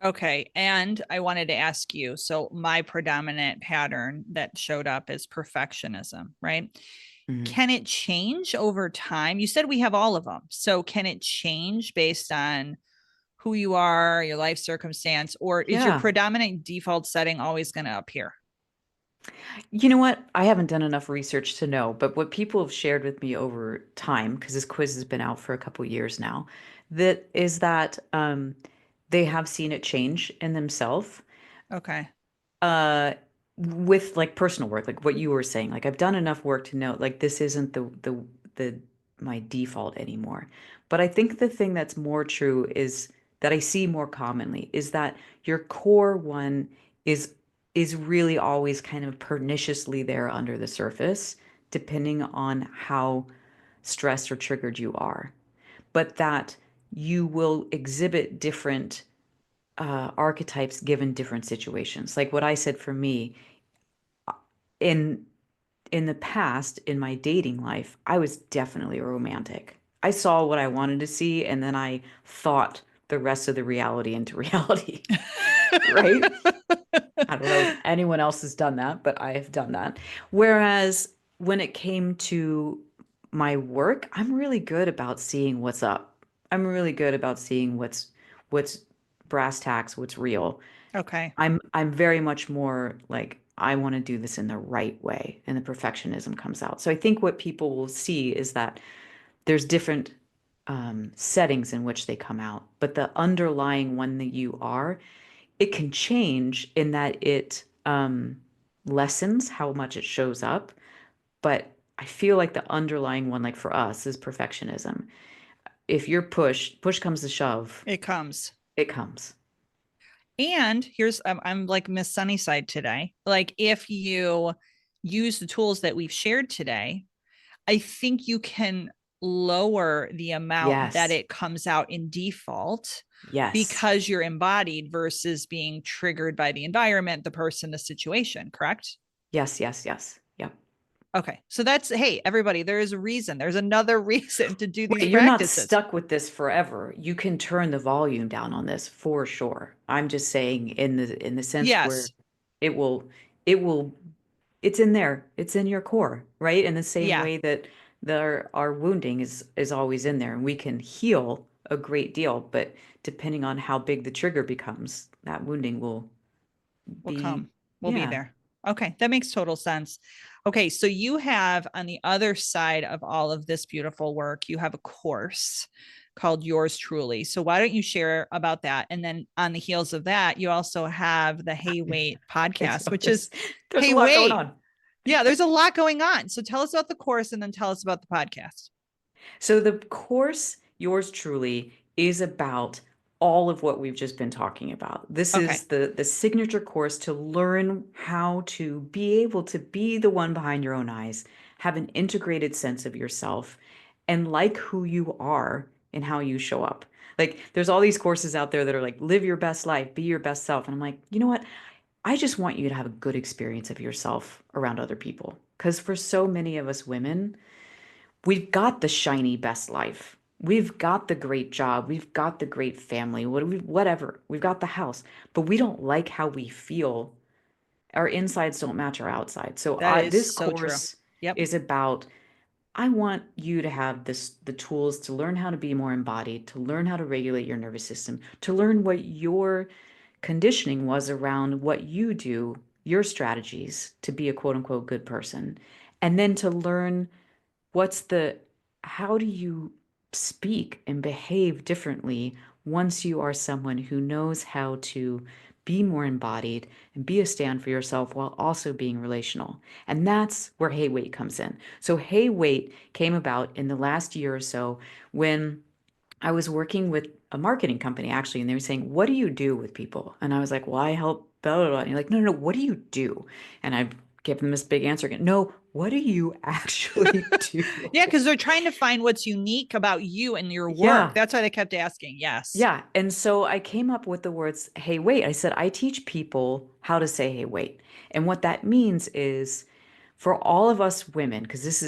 Okay. And I wanted to ask you, so my predominant pattern that showed up is perfectionism, right? Mhm. Can it change over time? You said we have all of them. So can it change based on who you are, your life circumstance, or is your Yeah. predominant default setting always going to appear? You know what? I haven't done enough research to know, but what people have shared with me over time, because this quiz has been out for a couple years now, that they have seen it change in themselves Okay. uh with like personal work, like what you were saying. Like I've done enough work to know like this isn't the my default anymore. But I think the thing that's more true is that I see more commonly is that your core one is is really always kind of perniciously there under the surface, depending on how stressed or triggered you are. But that you will exhibit different archetypes given different situations. Like what I said for me, in in the past, in my dating life, I was definitely a romantic. I saw what I wanted to see, and then I thought the rest of the reality into reality, right? I don't know if anyone else has done that, but I have done that. Whereas when it came to my work, I'm really good about seeing what's up. I'm really good about seeing what's brass tacks, what's real. Okay. I'm very much more like I want to do this in the right way, and the perfectionism comes out. So I think what people will see is that there's different settings in which they come out, but the underlying one that you are, it can change in that it lessens how much it shows up. But I feel like the underlying one, like for us, is perfectionism. If you're push comes to shove, It comes. it comes. And here's I'm like Miss Sunnyside today. Like if you use the tools that we've shared today, I think you can lower the amount that Yes. it comes out in default Yes. because you're embodied versus being triggered by the environment, the person, the situation, correct? Yes, yes, yes. Yep. Okay. So that's, hey, everybody, there is a reason. There's another reason to do these Right, you're not practices. stuck with this forever. You can turn the volume down on this for sure. I'm just saying in the sense where Yes. it will it will it's in there. It's in your core, right? In the same Yeah. way that our wounding is always in there and we can heal a great deal, but depending on how big the trigger becomes, that wounding will We'll be come. We'll be yeah. there. Okay, that makes total sense. Okay, so you have on the other side of all of this beautiful work, you have a course called Yours Truly. So why don't you share about that? And then on the heels of that, you also have the Hey Wait I podcast, know which is there's a Hey lot going Wait. on. Yeah, there's a lot going on. So tell us about the course and then tell us about the podcast. So the course, yours truly, is about all of what we've just been talking about. This Okay. is the signature course to learn how to be able to be the one behind your own eyes, have an integrated sense of yourself, and like who you are and how you show up. Like there's all these courses out there that are like live your best life, be your best self. And I'm like, you know what? I just want you to have a good experience of yourself around other people. Because for so many of us women, we've got the shiny best life. We've got the great job, we've got the great family, whatever. We've got the house, but we don't like how we feel. Our insides don't match our outside. So That is this so true. course Yep. is about I want you to have the tools to learn how to be more embodied, to learn how to regulate your nervous system, to learn what your conditioning was around what you do, your strategies to be a quote unquote good person, and then to learn what's the how do you speak and behave differently once you are someone who knows how to be more embodied and be a stand for yourself while also being relational. And that's where Hey Wait comes in. So Hey Wait came about in the last year or so when I was working with a marketing company actually, and they were saying, "What do you do with people?" And I was like, "Well, I help blah, blah, blah." And you're like, "No, no, no, what do you do?" And I gave them this big answer again. No, what do you actually Yeah, do? because they're trying to find what's unique about you and your work. Yeah. That's why they kept asking. Yes. Yeah. And so I came up with the words, "Hey, wait." I said, I teach people how to say, "Hey, wait." And what that means is for all of us women, because this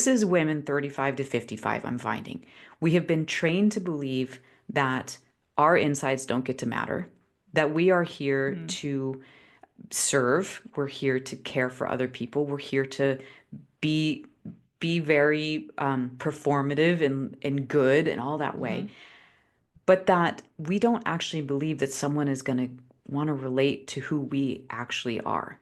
is women 35 to 55, I'm finding. We have been trained to believe that our insides don't get to matter, that we are here Mm-hmm. to serve, we're here to care for other people, we're here to be be very performative and good and all that Mm-hmm. way, but that we don't actually believe that someone is going to want to relate to who we actually are.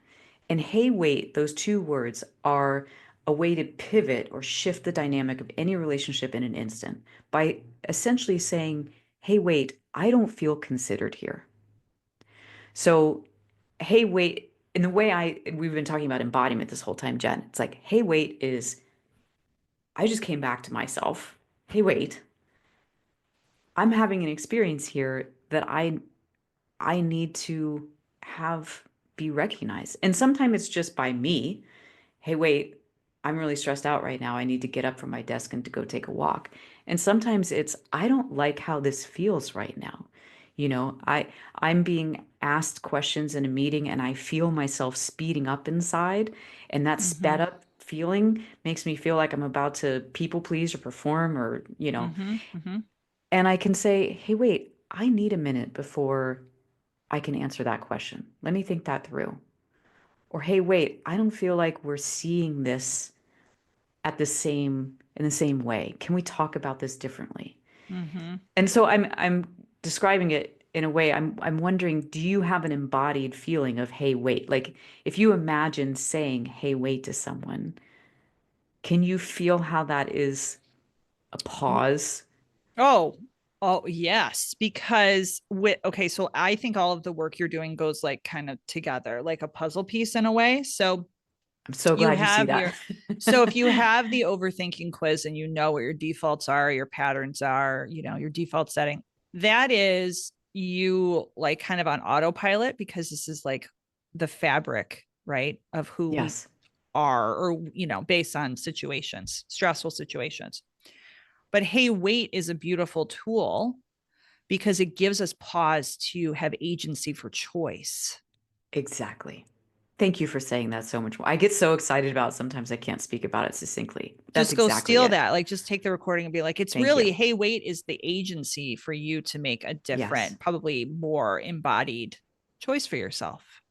And "Hey, wait," those two words are a way to pivot or shift the dynamic of any relationship in an instant by essentially saying, "Hey, wait, I don't feel considered here." So, "Hey, wait," in the way we've been talking about embodiment this whole time, Jen, it's like, "Hey, wait" is I just came back to myself. Hey, wait, I'm having an experience here that I need to have be recognized. And sometimes it's just by me. "Hey, wait, I'm really stressed out right now. I need to get up from my desk and to go take a walk." And sometimes it's, "I don't like how this feels right now. I'm being asked questions in a meeting and I feel myself speeding up inside. And that Mm-hmm. sped up feeling makes me feel like I'm about to people please or perform Mm-hmm. Mm-hmm. and I can say, "Hey, wait, I need a minute before I can answer that question. Let me think that through." Or, "Hey, wait, I don't feel like we're seeing this in the same way. Can we talk about this differently?" Mm-hmm. And so I'm describing it in a way I'm wondering, do you have an embodied feeling of "Hey, wait"? Like if you imagine saying "Hey, wait" to someone, can you feel how that is a pause? Oh, oh yes, because okay, so I think all of the work you're doing goes like kind of together, like a puzzle piece in a way. So I'm so you glad you see have that. your so if you have the overthinking quiz and you know what your defaults are, your patterns are, your default setting, that is you like kind of on autopilot because this is like the fabric, right, of who we Yes. are or based on situations, stressful situations. But Hey Wait is a beautiful tool because it gives us pause to have agency for choice. Exactly. Thank you for saying that so much more. I get so excited about it, sometimes I can't speak about it succinctly. That's Just go exactly steal it. that. Like, just take the recording and be like, it's Thank you. really, Hey Wait is the agency for you to make a Yes. different, probably more embodied choice for yourself.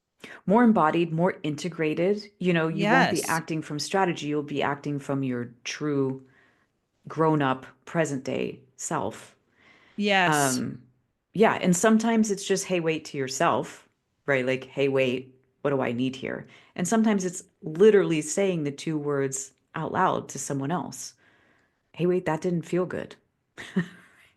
More embodied, more integrated. You won't be Yes. acting from strategy, you'll be acting from your true grown up present day self. Yes. Um, yeah. And sometimes it's just, "Hey, wait" to yourself, right? Like, "Hey, wait, what do I need here?" And sometimes it's literally saying the two words out loud to someone else. "Hey, wait, that didn't feel good.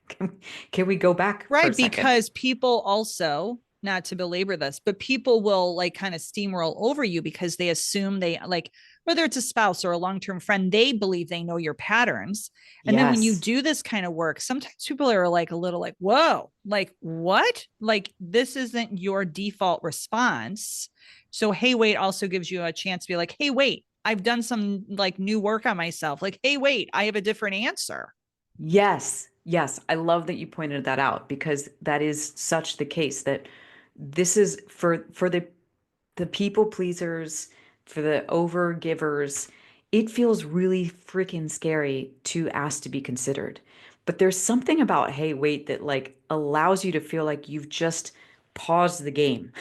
Can, can we go back for a Right. second?" Because people also, not to belabor this, but people will like kind of steamroll over you because they assume they like, whether it's a spouse or a long term friend, they believe they know your patterns. And then when you Yes. do this kind of work, sometimes people are like a little like, whoa, like what? Like this isn't your default response. So, Hey, wait also gives you a chance to be like, hey, wait, I've done some like new work on myself. Like, hey, wait, I have a different answer. Yes. Yes. I love that you pointed that out because that is such the case that this is for the people pleasers, for the over givers. it feels really freaking scary to ask to be considered. But there's something about, hey, wait, that like allows you to feel like you've just paused the game.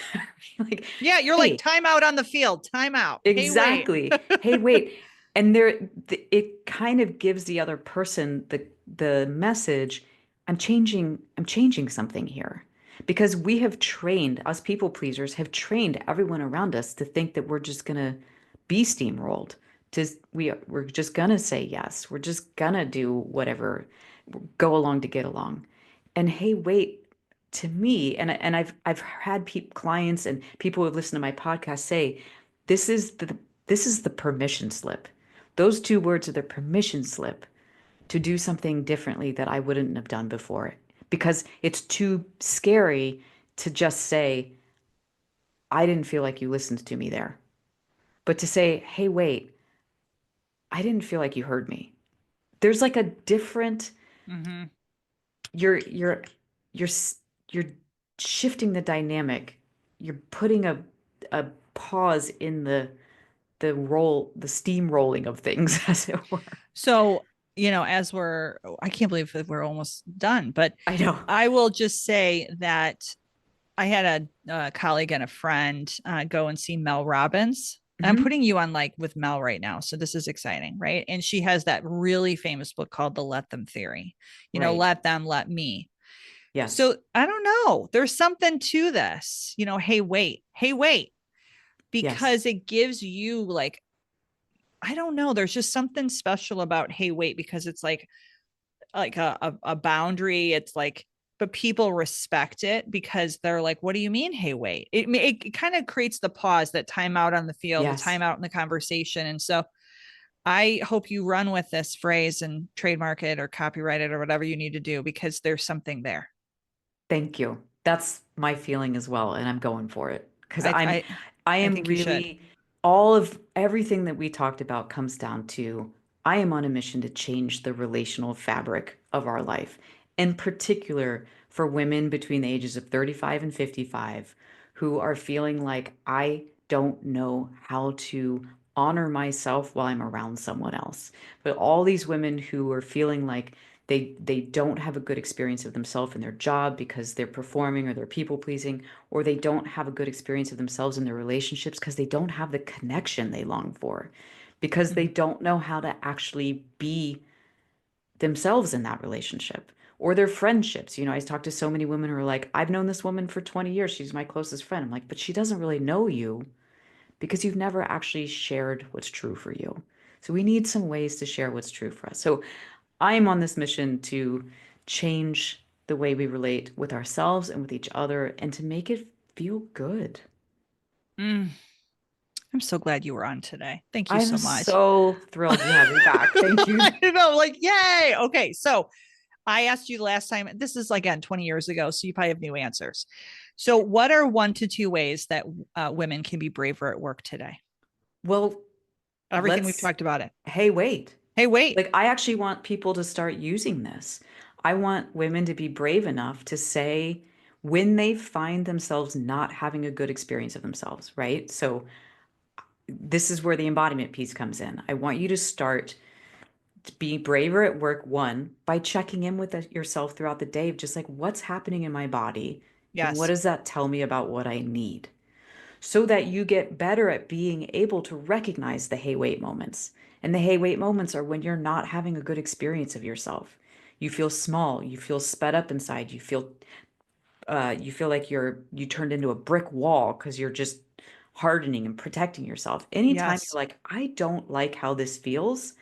Like, Yeah, you're like hey, time out on the field, time out. Hey, wait. exactly. Hey, wait. And it kind of gives the other person the message, I'm changing something here. Because we have trained, us people pleasers have trained everyone around us to think that we're just gonna be steamrolled. We're just gonna say yes. We're just gonna do whatever, go along to get along. And hey, wait, to me, and I've had clients and people who have listened to my podcast say, this is the permission slip. Those two words are the permission slip to do something differently that I wouldn't have done before. Because it's too scary to just say, I didn't feel like you listened to me there. But to say, hey, wait, I didn't feel like you heard me. There's like a different, Mm-hmm. you're you're you're you're shifting the dynamic. You're putting a pause in the steam rolling of things, as it were. So, as I can't believe that we're almost done, but I know. I will just say that I had a colleague and a friend go and see Mel Robbins. I'm Hmm. putting you on like with Mel right now. So this is exciting, right? And she has that really famous book called The Let Them Theory. Right. Let them, let me. Yes. So I don't know. There's something to this, hey, wait, Yes. because it gives you like, I don't know. There's just something special about, hey, wait, because it's like a boundary. It's like, but people respect it because they're like, what do you mean? Hey, wait. It kind of creates the pause, that time out on the field, the Yes. time out in the conversation. And so I hope you run with this phrase and trademark it or copyright it or whatever you need to do, because there's something there. Thank you. That's my feeling as well, and I'm going for it because I I I I am think you should. really all of everything that we talked about comes down to I am on a mission to change the relational fabric of our life, in particular for women between the ages of 35 and 55 who are feeling like I don't know how to honor myself while I'm around someone else. But all these women who are feeling like they don't have a good experience of themselves in their job because they're performing or they're people pleasing, or they don't have a good experience of themselves in their relationships because they don't have the connection they long for, because they Mhm. don't know how to actually be themselves in that relationship or their friendships. I talk to so many women who are like, I've known this woman for 20 years. She's my closest friend. I'm like, but she doesn't really know you because you've never actually shared what's true for you. So we need some ways to share what's true for us. So I am on this mission to change the way we relate with ourselves and with each other and to make it feel good. Mm, I'm so glad you were on today. Thank you I'm so much. so thrilled you have me back. Thank you. I know, like, yay. Okay. So I asked you last time, this is again 20 years ago, so you probably have new answers. So, what are 1 to 2 ways that women can be braver at work today? Well, Everything we've let's, talked about it. hey, wait. Hey, wait. Like, I actually want people to start using this. I want women to be brave enough to say when they find themselves not having a good experience of themselves, right? So, this is where the embodiment piece comes in. I want you to start to be braver at work, one, by checking in with yourself throughout the day of just like, what's happening in my body? And what Yes. does that tell me about what I need? So that you get better at being able to recognize the hey, wait moments. And the hey, wait moments are when you're not having a good experience of yourself. You feel small, you feel sped up inside, you feel like you turned into a brick wall because you're just hardening and protecting yourself. Anytime Yes. you're like, I don't like how this feels,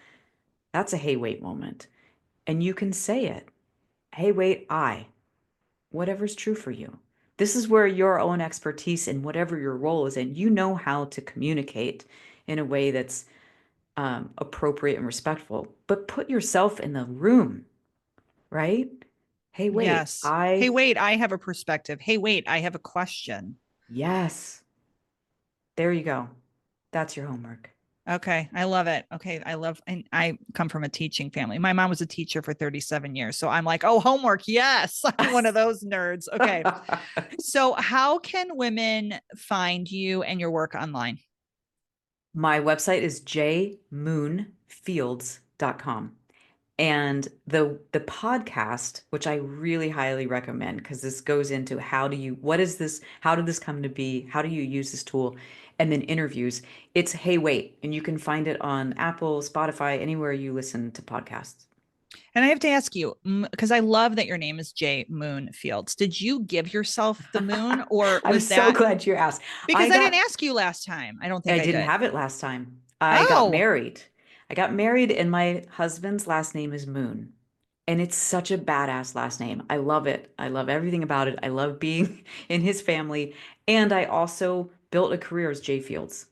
that's a hey, wait moment. And you can say it. Hey, wait, whatever's true for you. This is where your own expertise in whatever your role is in, you know how to communicate in a way that's appropriate and respectful, but put yourself in the room, right? Hey, wait, Yes. Hey, wait. I have a perspective. Hey, wait. I have a question. yes, there you go. That's your homework. Okay, I love it. Okay, and I come from a teaching family. My mom was a teacher for 37 years. So I'm like, oh, homework. Yes. I'm one of those nerds. Okay. So, how can women find you and your work online? My website is jmoonfields.com. And the podcast, which I really highly recommend, because this goes into what is this, how did this come to be? How do you use this tool? And then interviews. It's Hey Wait, and you can find it on Apple, Spotify, anywhere you listen to podcasts. And I have to ask you, because I love that your name is J Moon Fields. Did you give yourself the moon, or I'm was so that glad you asked. because I didn't ask you last time? I don't think I I didn't did. have it last time. I got Oh, married. I got married, and my husband's last name is Moon. And it's such a badass last name. I love it. I love everything about it. I love being in his family. And I also built a career as J Fields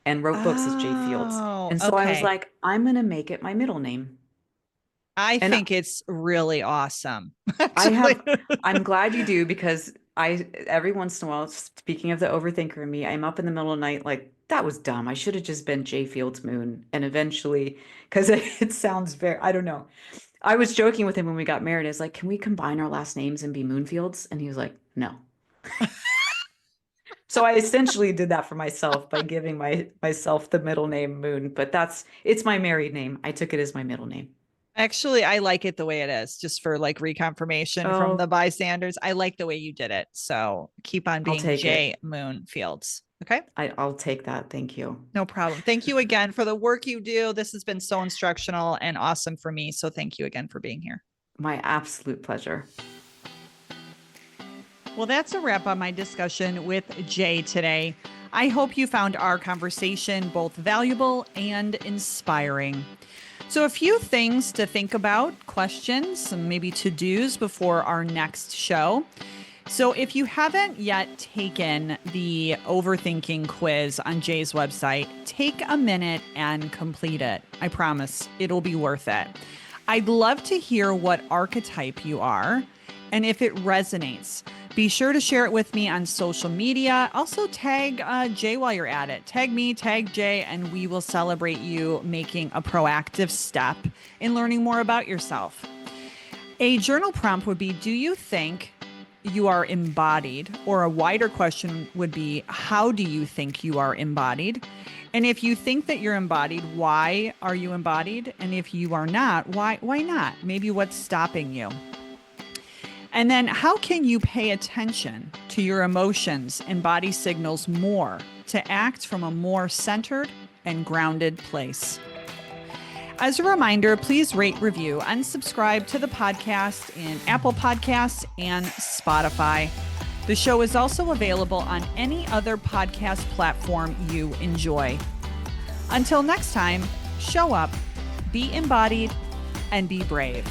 and wrote books as J Fields. oh, And so I was okay. like, I'm going to make it my middle name. I And think it's really awesome, I actually. have, I'm glad you do, because every once in a while, speaking of the overthinker in me, I'm up in the middle of the night like, that was dumb. I should have just been J Fields Moon. And eventually, because it sounds I don't know. I was joking with him when we got married. I was like, can we combine our last names and be Moonfields? And he was like, no. So I essentially did that for myself by giving myself the middle name Moon. But it's my married name. I took it as my middle name. Actually, I like it the way it is, just for like reconfirmation from the Oh, bystanders. I like the way you did it. So keep on I'll being take it. J Moon Fields. Okay. I'll take that. Thank you. No problem. Thank you again for the work you do. This has been so instructional and awesome for me. So thank you again for being here. My absolute pleasure. Well, that's a wrap on my discussion with Jay today. I hope you found our conversation both valuable and inspiring. So, a few things to think about, questions, some maybe to-dos before our next show. So, if you haven't yet taken the overthinking quiz on Jay's website, take a minute and complete it. I promise it'll be worth it. I'd love to hear what archetype you are and if it resonates. Be sure to share it with me on social media. Also tag Jay while you're at it. Tag me, tag Jay, and we will celebrate you making a proactive step in learning more about yourself. A journal prompt would be, do you think you are embodied? Or a wider question would be, how do you think you are embodied? And if you think that you're embodied, why are you embodied? And if you are not, why not? Maybe what's stopping you? And then how can you pay attention to your emotions and body signals more to act from a more centered and grounded place? As a reminder, please rate, review, and subscribe to the podcast in Apple Podcasts and Spotify. The show is also available on any other podcast platform you enjoy. Until next time, show up, be embodied, and be brave.